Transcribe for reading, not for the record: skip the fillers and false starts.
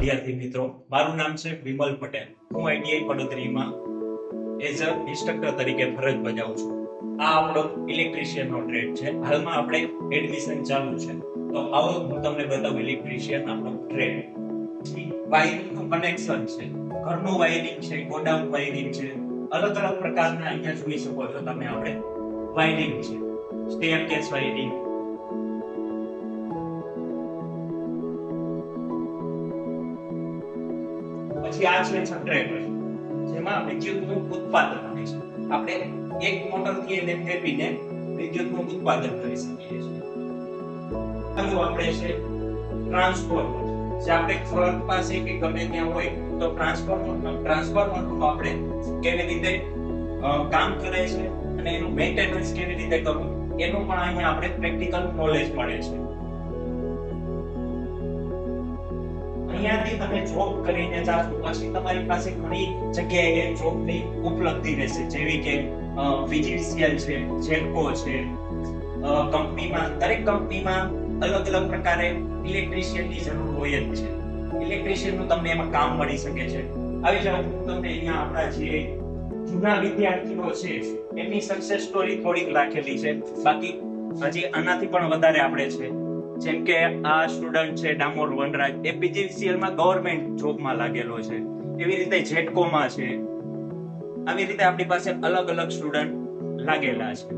વિદ્યાર્થી મિત્રો, મારું નામ છે વિમલ પટેલ. હું આઈટીઆઈ વડોદરીમાં એઝ અ ઇન્સ્ટ્રક્ટર તરીકે ફરજ બજાવું છું. આ આપણો ઇલેક્ટ્રિશિયનનો ટ્રેડ છે. હાલમાં આપણે એડમિશન ચાલુ છે, તો આવો હું તમને બતાવું ઇલેક્ટ્રિશિયન આપણો ટ્રેડ. વાયરિંગનું કનેક્શન છે, ઘરનું વાયરિંગ છે, ગોડાઉન વાયરિંગ છે, અલગ અલગ પ્રકારના અહીંયા જોઈ શકો છો તમે. આપણે વાયરિંગ છે, સ્ટેરકેસ વાયરિંગ, પછી આ છે જનરેટર, જેમાં આપણે વિદ્યુતનું ઉત્પાદન કરીશું. આપણે એક મોટરથી એને ફેરવીને વિદ્યુતનું ઉત્પાદન કરી શકીએ છીએ. આનું આપણે છે ટ્રાન્સફોર્મર, જે આપણે ઘર પાસે કે ગમે ત્યાં હોય તો ટ્રાન્સફોર્મરનું આપણે કેવી રીતે કામ કરે છે અને એનું મેન્ટેનન્સ કેવી રીતે કરવું એનું પણ અહીંયા આપણે પ્રેક્ટિકલ નોલેજ મળે છે. અહીંયાથી તમે જોબ કરીને જાશો પછી તમારી પાસે ઘણી જગ્યાએ જોબની ઉપલબ્ધિ રહેશે, જેવી કે VGCL છે, જેન્કો છે. કંપનીમાં દરેક કંપનીમાં અલગ અલગ પ્રકારે ઇલેક્ટ્રિશિયનની જરૂર હોય જ છે. ઇલેક્ટ્રિશિયનનું તમને એમાં કામ મળી શકે છે. આવી જાવ તમને અહીંયા આપણા જે જૂના વિદ્યાર્થીઓ છે એમની સક્સેસ સ્ટોરી થોડીક રાખેલી છે. બાકી હજી આનાથી પણ વધારે આપણે છે. જેમ કે આ સ્ટુડન્ટ છે ડામોર વનરાજ, એ PGCL માં ગવર્નમેન્ટ જોબમાં લાગેલો છે. એવી રીતે જેટકોમાં છે. આવી રીતે આપણી પાસે અલગ અલગ સ્ટુડન્ટ લાગેલા છે.